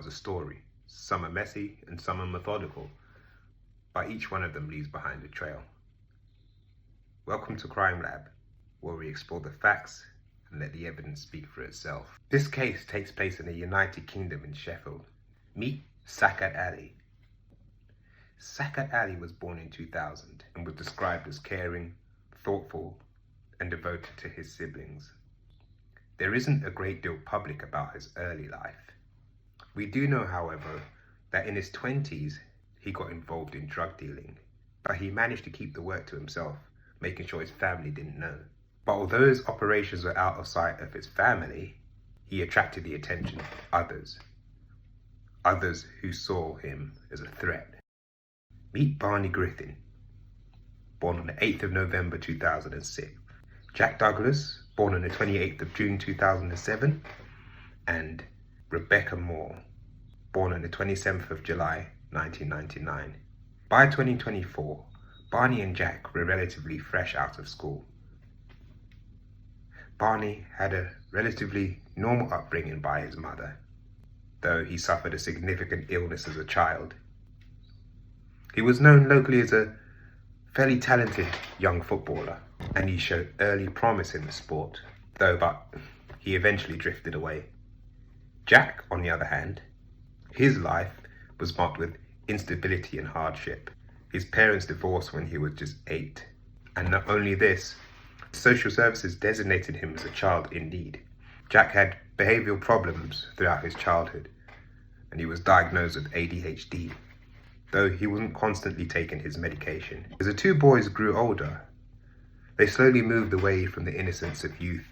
a story. Some are messy and some are methodical, but each one of them leaves behind a trail. Welcome to Crime Lab, where we explore the facts and let the evidence speak for itself. This case takes place in the United Kingdom in Sheffield. Meet Sacad Ali. Sacad Ali was born in 2000 and was described as caring, thoughtful, and devoted to his siblings. There isn't a great deal public about his early life. We do know, however, that in his 20s, he got involved in drug dealing, but he managed to keep the work to himself, making sure his family didn't know. But although his operations were out of sight of his family, he attracted the attention of others who saw him as a threat. Meet Barney Griffin, born on the 8th of November 2006. Jack Douglas, born on the 28th of June 2007, and Rebecca Moore, born on the 27th of July 1999. By 2024, Barney and Jack were relatively fresh out of school. Barney had a relatively normal upbringing by his mother, though he suffered a significant illness as a child. He was known locally as a fairly talented young footballer, and he showed early promise in the sport, but he eventually drifted away. Jack, on the other hand, his life was marked with instability and hardship. His parents divorced when he was just 8, and not only this, social services designated him as a child in need. Jack had behavioural problems throughout his childhood, and he was diagnosed with ADHD, though he wasn't constantly taking his medication. As the two boys grew older, they slowly moved away from the innocence of youth.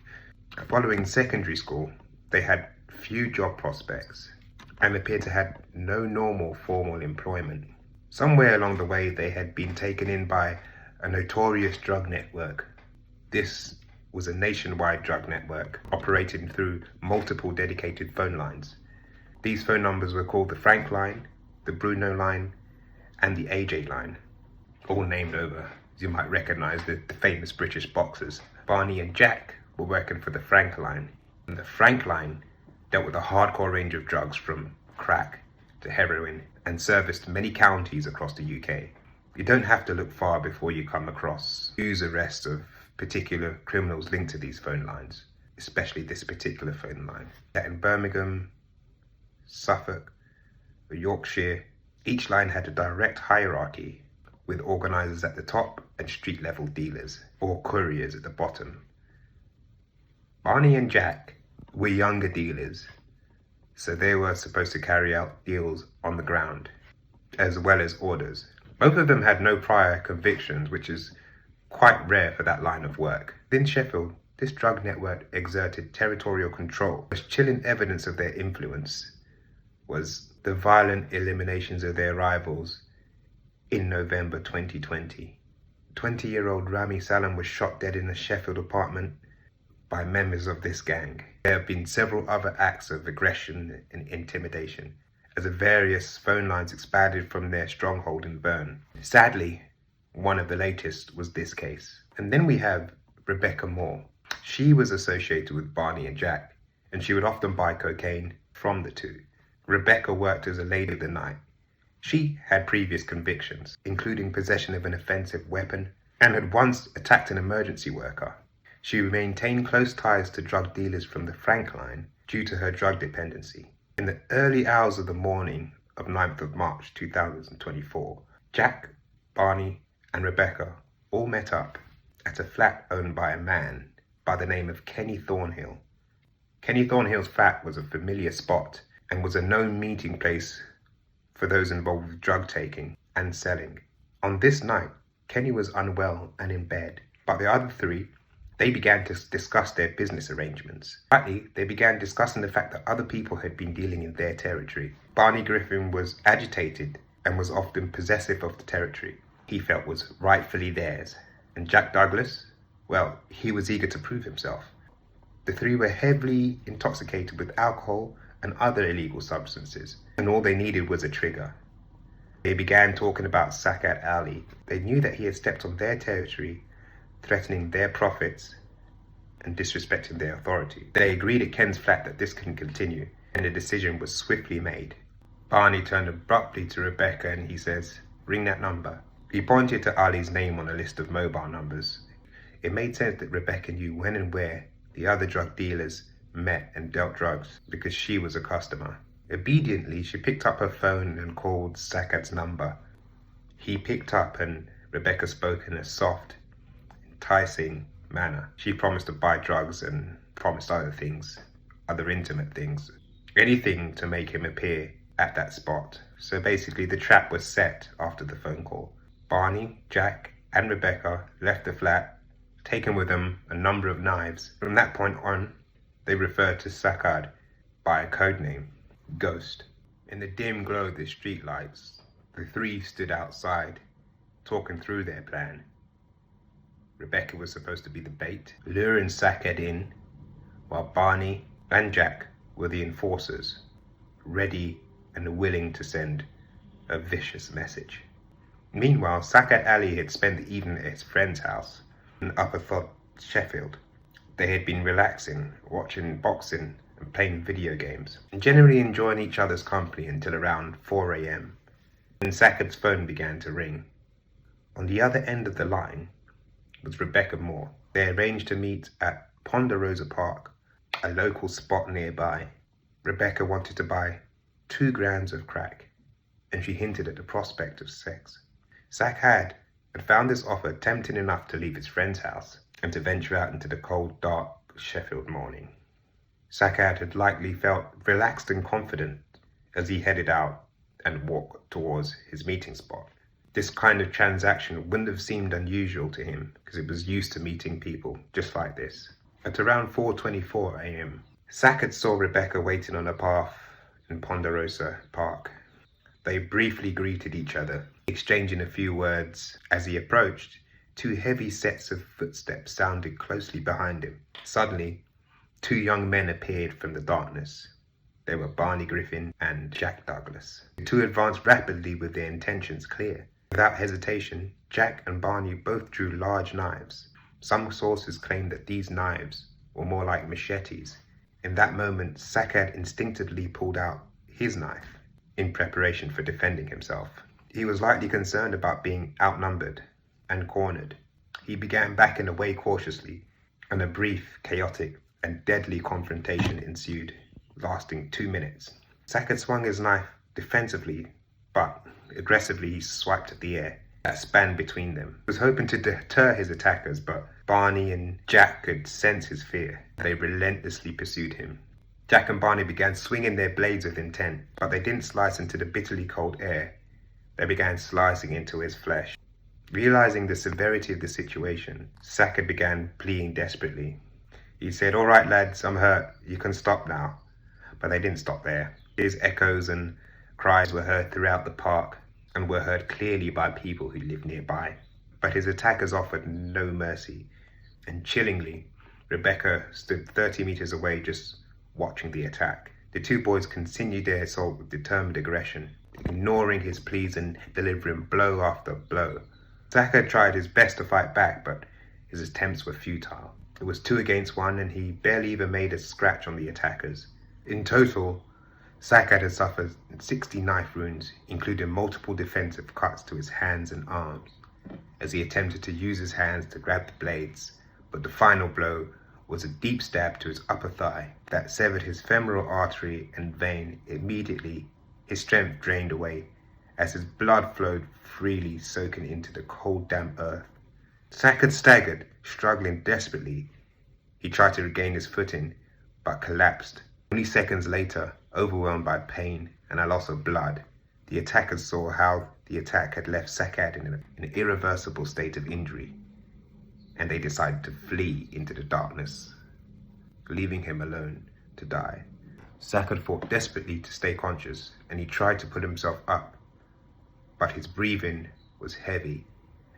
Following secondary school, they had few job prospects and appeared to have no normal formal employment. Somewhere along the way, they had been taken in by a notorious drug network. This was a nationwide drug network operating through multiple dedicated phone lines. These phone numbers were called the Frank line, the Bruno line, and the AJ line, all named over, as you might recognize, the famous British boxers. Barney and Jack were working for the Frank line, and the Frank line dealt with a hardcore range of drugs from crack to heroin and serviced many counties across the UK. You don't have to look far before you come across news arrests of particular criminals linked to these phone lines, especially this particular phone line. In Birmingham, Suffolk, Yorkshire, each line had a direct hierarchy with organisers at the top and street-level dealers or couriers at the bottom. Barney and Jack were younger dealers, so they were supposed to carry out deals on the ground, as well as orders. Both of them had no prior convictions, which is quite rare for that line of work. In Sheffield, this drug network exerted territorial control. Most chilling evidence of their influence was the violent eliminations of their rivals in November 2020. 20-year-old Rami Salam was shot dead in a Sheffield apartment by members of this gang. There have been several other acts of aggression and intimidation as the various phone lines expanded from their stronghold in Bern. Sadly, one of the latest was this case. And then we have Rebecca Moore. She was associated with Barney and Jack, and she would often buy cocaine from the two. Rebecca worked as a lady of the night. She had previous convictions, including possession of an offensive weapon, and had once attacked an emergency worker. She maintained close ties to drug dealers from the Frank line due to her drug dependency. In the early hours of the morning of 9th of March 2024, Jack, Barney, and Rebecca all met up at a flat owned by a man by the name of Kenny Thornhill. Kenny Thornhill's flat was a familiar spot and was a known meeting place for those involved with drug taking and selling. On this night, Kenny was unwell and in bed, but the other three, they began to discuss their business arrangements. Partly, they began discussing the fact that other people had been dealing in their territory. Barney Griffin was agitated and was often possessive of the territory he felt was rightfully theirs. And Jack Douglas, well, he was eager to prove himself. The three were heavily intoxicated with alcohol and other illegal substances, and all they needed was a trigger. They began talking about Sacad Ali. They knew that he had stepped on their territory, threatening their profits and disrespecting their authority. They agreed at Ken's flat that this couldn't continue, and a decision was swiftly made. Barney turned abruptly to Rebecca and he says, "Ring that number." He pointed to Ali's name on a list of mobile numbers. It made sense that Rebecca knew when and where the other drug dealers met and dealt drugs because she was a customer. Obediently, she picked up her phone and called Sacad's number. He picked up and Rebecca spoke in a soft, enticing manner. She promised to buy drugs and promised other things, other intimate things, anything to make him appear at that spot. So basically the trap was set after the phone call. Barney, Jack, and Rebecca left the flat, taking with them a number of knives. From that point on, they referred to Sacad by a code name, Ghost. In the dim glow of the streetlights, the three stood outside, talking through their plan. Rebecca was supposed to be the bait, luring Sacad in, while Barney and Jack were the enforcers, ready and willing to send a vicious message. Meanwhile, Sacad Ali had spent the evening at his friend's house in Upper Thod, Sheffield. They had been relaxing, watching boxing and playing video games, and generally enjoying each other's company until around 4 a.m. when Sacad's phone began to ring. On the other end of the line was Rebecca Moore. They arranged to meet at Ponderosa Park, a local spot nearby. Rebecca wanted to buy 2 grams of crack, and she hinted at the prospect of sex. Sacad had found this offer tempting enough to leave his friend's house and to venture out into the cold, dark Sheffield morning. Sacad had likely felt relaxed and confident as he headed out and walked towards his meeting spot. This kind of transaction wouldn't have seemed unusual to him because it was used to meeting people just like this. At around 4:24 a.m., Sacad saw Rebecca waiting on a path in Ponderosa Park. They briefly greeted each other, exchanging a few words. As he approached, 2 heavy sets of footsteps sounded closely behind him. Suddenly, 2 young men appeared from the darkness. They were Barney Griffin and Jack Douglas. The 2 advanced rapidly with their intentions clear. Without hesitation, Jack and Barney both drew large knives. Some sources claim that these knives were more like machetes. In that moment, Sacad instinctively pulled out his knife in preparation for defending himself. He was likely concerned about being outnumbered and cornered. He began backing away cautiously, and a brief, chaotic, and deadly confrontation ensued, lasting 2 minutes. Sacad swung his knife defensively, but aggressively he swiped at the air that spanned between them. He was hoping to deter his attackers, but Barney and Jack could sense his fear. They relentlessly pursued him. Jack and Barney began swinging their blades with intent, but they didn't slice into the bitterly cold air. They began slicing into his flesh. Realizing the severity of the situation, Sacad began pleading desperately. He said, "All right, lads, I'm hurt. You can stop now." But they didn't stop there. His echoes and cries were heard throughout the park and were heard clearly by people who lived nearby. But his attackers offered no mercy, and chillingly, Rebecca stood 30 meters away just watching the attack. The 2 boys continued their assault with determined aggression, ignoring his pleas and delivering blow after blow. Sacad tried his best to fight back, but his attempts were futile. It was 2 against 1, and he barely even made a scratch on the attackers. In total, Sacad had suffered 60 knife wounds, including multiple defensive cuts to his hands and arms, as he attempted to use his hands to grab the blades, but the final blow was a deep stab to his upper thigh that severed his femoral artery and vein. Immediately, his strength drained away as his blood flowed freely, soaking into the cold, damp earth. Sacad staggered, struggling desperately. He tried to regain his footing, but collapsed. Only seconds later, overwhelmed by pain and a loss of blood, the attackers saw how the attack had left Sacad in an irreversible state of injury, and they decided to flee into the darkness, leaving him alone to die. Sacad fought desperately to stay conscious, and he tried to put himself up, but his breathing was heavy,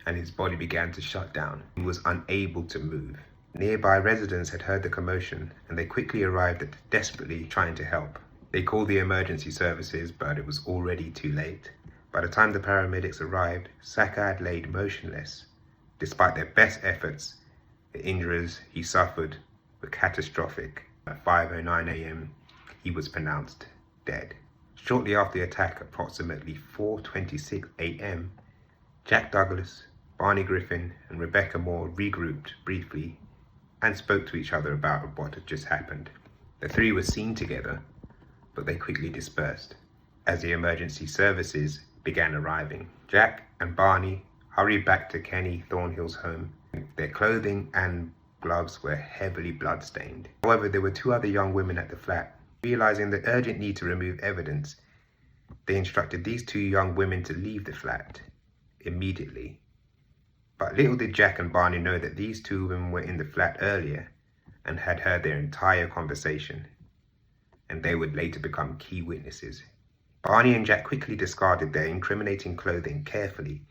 and his body began to shut down. He was unable to move. Nearby residents had heard the commotion, and they quickly arrived desperately trying to help. They called the emergency services, but it was already too late. By the time the paramedics arrived, Sacad laid motionless. Despite their best efforts, the injuries he suffered were catastrophic. At 5:09 a.m., he was pronounced dead. Shortly after the attack, approximately 4:26 a.m, Jack Douglas, Barney Griffin and Rebecca Moore regrouped briefly and spoke to each other about what had just happened. The three were seen together, but they quickly dispersed as the emergency services began arriving. Jack and Barney hurried back to Kenny Thornhill's home. Their clothing and gloves were heavily blood-stained. However, there were two other young women at the flat. Realizing the urgent need to remove evidence, they instructed these two young women to leave the flat immediately. But little did Jack and Barney know that these two women were in the flat earlier and had heard their entire conversation, and they would later become key witnesses. Barney and Jack quickly discarded their incriminating clothing carefully,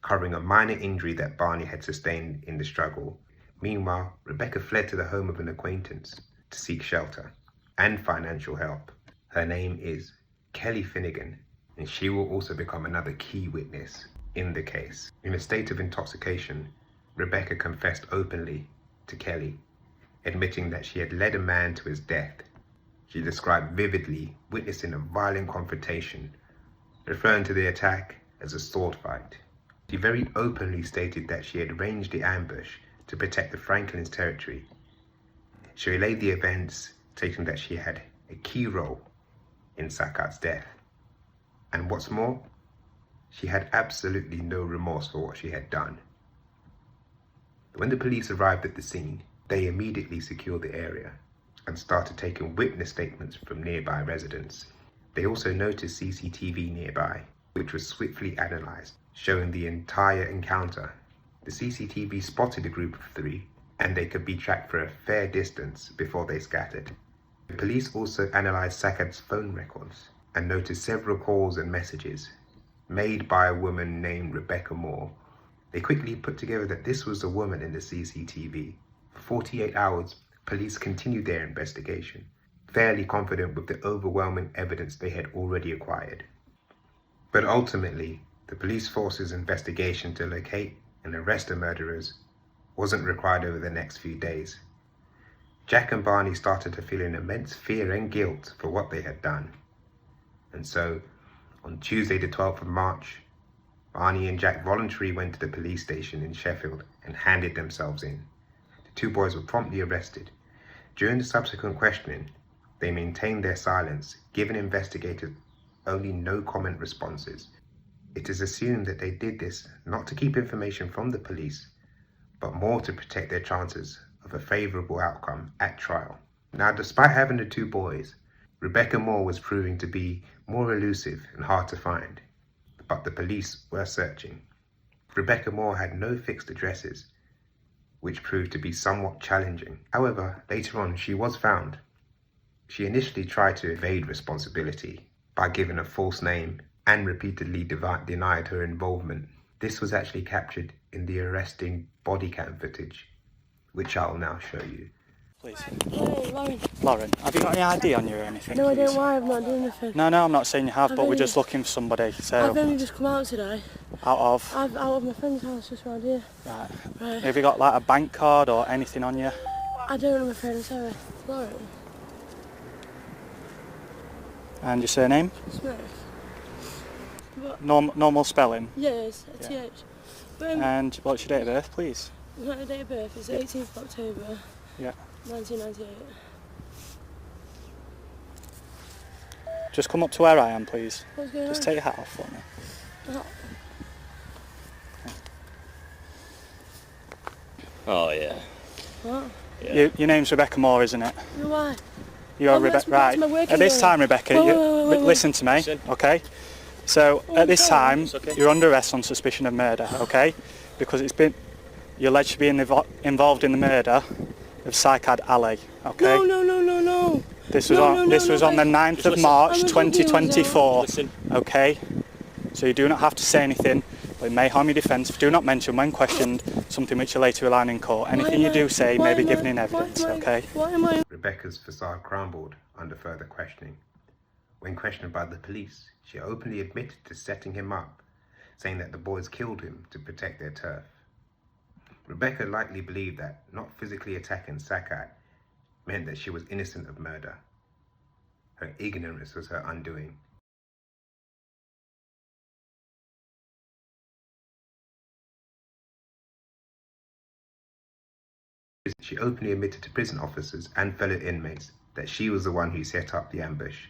covering a minor injury that Barney had sustained in the struggle. Meanwhile, Rebecca fled to the home of an acquaintance to seek shelter and financial help. Her name is Kelly Finnegan, and she will also become another key witness in the case. In a state of intoxication, Rebecca confessed openly to Kelly, admitting that she had led a man to his death. She described vividly witnessing a violent confrontation, referring to the attack as a sword fight. She very openly stated that she had arranged the ambush to protect the Franklin's territory. She relayed the events, stating that she had a key role in Sacad's death. And what's more, she had absolutely no remorse for what she had done. When the police arrived at the scene, they immediately secured the area and started taking witness statements from nearby residents. They also noticed CCTV nearby, which was swiftly analysed, showing the entire encounter. The CCTV spotted a group of three, and they could be tracked for a fair distance before they scattered. The police also analysed Sacad's phone records and noticed several calls and messages made by a woman named Rebecca Moore. They quickly put together that this was the woman in the CCTV. For 48 hours, police continued their investigation, fairly confident with the overwhelming evidence they had already acquired. But ultimately, the police force's investigation to locate and arrest the murderers wasn't required over the next few days. Jack and Barney started to feel an immense fear and guilt for what they had done. And so, on Tuesday the 12th of March, Barney and Jack voluntarily went to the police station in Sheffield and handed themselves in. The two boys were promptly arrested. During the subsequent questioning, they maintained their silence, giving investigators only no-comment responses. It is assumed that they did this not to keep information from the police, but more to protect their chances of a favourable outcome at trial. Now, despite having the two boys, Rebecca Moore was proving to be more elusive and hard to find, but the police were searching. Rebecca Moore had no fixed addresses, which proved to be somewhat challenging. However, later on she was found. She initially tried to evade responsibility by giving a false name and repeatedly denied her involvement. This was actually captured in the arresting body cam footage, which I'll now show you. Please. Hey, Lauren. Lauren, have you got any ID on you or anything? No, I please? don't. Why? I'm not doing anything. No, I'm not saying you have, but we're just looking for somebody. So I've only just come out today. out of Out of my friend's house just around here. right. Have you got like a bank card or anything on you? I don't, I'm afraid. I'm sorry. Lauren. And your surname? Smith. But, Normal spelling. yeah, it's a Yeah. TH. But And what's your date of birth, please? my date of birth is the 18th of October, Yeah. 1998. Just come up to where I am, please. What's going Just on? take your hat off for me. Oh yeah. What? Yeah. Your name's Rebecca Moore, isn't it? No, why? You're Oh, Rebecca, that's right? my working At this name. time, Rebecca, Wait. listen to me, Listen. okay? So Oh, at this sorry. time, It's okay. you're under arrest on suspicion of murder, okay? Because you're alleged to be involved in the murder of Sacad Ali, okay? No. This was No, on the 9th of listen. March I'm a drug user. 2024, Listen. okay? So you do not have to say anything, but it may harm your defence. Do not mention when questioned something which you later rely on in court. Anything you do say may be given in evidence, okay? Why am I? Rebecca's facade crumbled under further questioning. When questioned by the police, she openly admitted to setting him up, saying that the boys killed him to protect their turf. Rebecca likely believed that not physically attacking Sacad meant that she was innocent of murder. Her ignorance was her undoing. She openly admitted to prison officers and fellow inmates that she was the one who set up the ambush.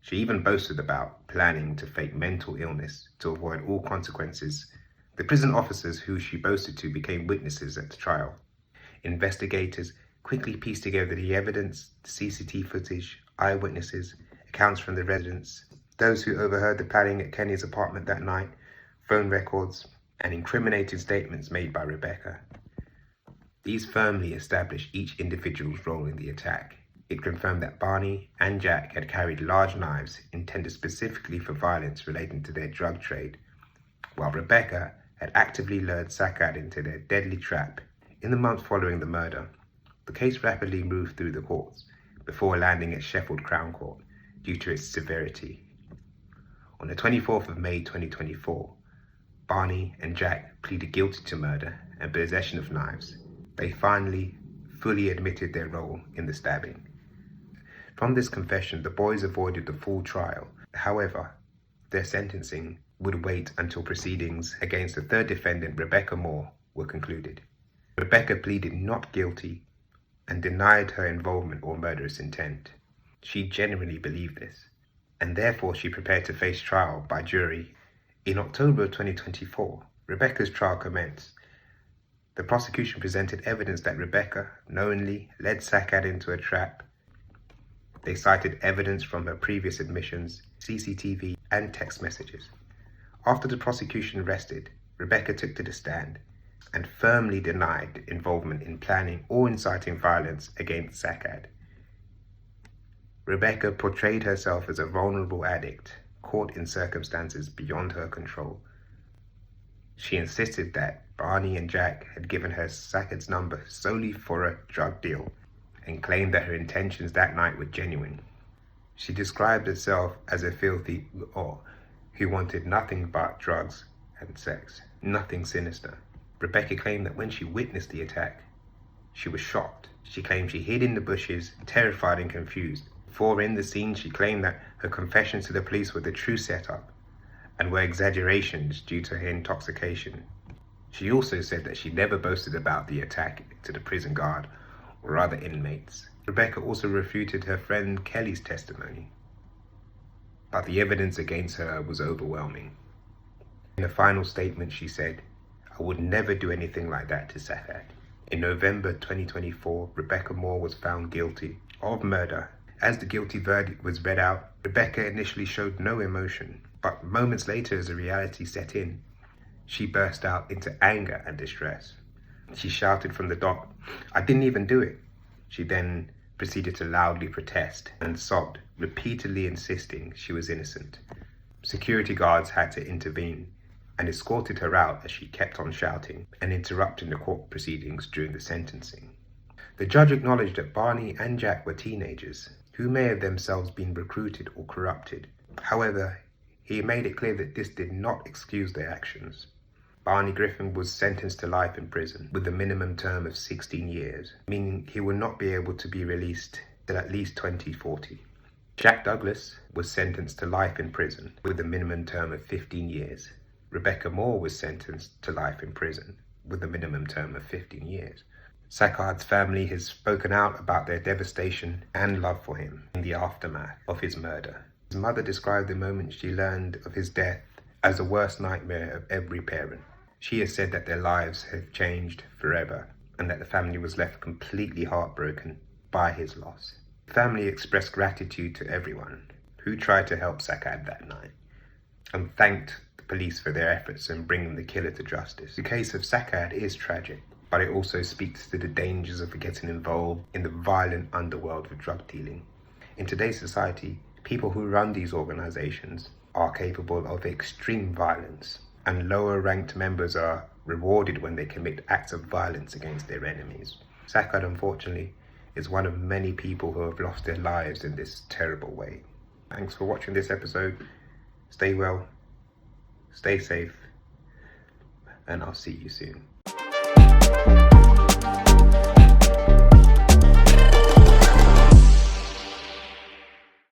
She even boasted about planning to fake mental illness to avoid all consequences. The prison officers who she boasted to became witnesses at the trial. Investigators quickly pieced together the evidence, the CCTV footage, eyewitnesses, accounts from the residents, those who overheard the planning at Kenny's apartment that night, phone records, and incriminating statements made by Rebecca. These firmly established each individual's role in the attack. It confirmed that Barney and Jack had carried large knives intended specifically for violence relating to their drug trade, while Rebecca had actively lured Sacad into their deadly trap. In the months following the murder, the case rapidly moved through the courts before landing at Sheffield Crown Court due to its severity. On the 24th of May 2024, Barney and Jack pleaded guilty to murder and possession of knives. They finally fully admitted their role in the stabbing. From this confession, the boys avoided the full trial. However, their sentencing would wait until proceedings against the third defendant, Rebecca Moore, were concluded. Rebecca pleaded not guilty and denied her involvement or murderous intent. She genuinely believed this, and therefore she prepared to face trial by jury. In October of 2024, Rebecca's trial commenced. The prosecution presented evidence that Rebecca knowingly led Sacad into a trap. They cited evidence from her previous admissions, CCTV, and text messages. After the prosecution rested, Rebecca took to the stand and firmly denied involvement in planning or inciting violence against Sacad. Rebecca portrayed herself as a vulnerable addict, caught in circumstances beyond her control. She insisted that Barney and Jack had given her Sacad's number solely for a drug deal and claimed that her intentions that night were genuine. She described herself as a filthy who wanted nothing but drugs and sex, nothing sinister. Rebecca claimed that when she witnessed the attack, she was shocked. She claimed she hid in the bushes, terrified and confused. Before in the scene, she claimed that her confessions to the police were the true setup and were exaggerations due to her intoxication. She also said that she never boasted about the attack to the prison guard or other inmates. Rebecca also refuted her friend Kelly's testimony, but the evidence against her was overwhelming. In a final statement, she said, "I would never do anything like that to Sacad." In November 2024, Rebecca Moore was found guilty of murder. As the guilty verdict was read out, Rebecca initially showed no emotion, but moments later, as the reality set in, she burst out into anger and distress. She shouted from the dock, "I didn't even do it." She then proceeded to loudly protest and sobbed, repeatedly insisting she was innocent. Security guards had to intervene and escorted her out as she kept on shouting and interrupting the court proceedings during the sentencing. The judge acknowledged that Barney and Jack were teenagers who may have themselves been recruited or corrupted. However, he made it clear that this did not excuse their actions. Barney Griffin was sentenced to life in prison with a minimum term of 16 years, meaning he would not be able to be released till at least 2040. Jack Douglas was sentenced to life in prison with a minimum term of 15 years. Rebecca Moore was sentenced to life in prison with a minimum term of 15 years. Sacad's family has spoken out about their devastation and love for him in the aftermath of his murder. His mother described the moment she learned of his death as the worst nightmare of every parent. She has said that their lives have changed forever and that the family was left completely heartbroken by his loss. The family expressed gratitude to everyone who tried to help Sacad that night and thanked the police for their efforts in bringing the killer to justice. The case of Sacad is tragic, but it also speaks to the dangers of getting involved in the violent underworld of drug dealing. In today's society, people who run these organizations are capable of extreme violence, and lower ranked members are rewarded when they commit acts of violence against their enemies. Sacad, unfortunately, is one of many people who have lost their lives in this terrible way. Thanks for watching this episode. Stay well, stay safe, and I'll see you soon.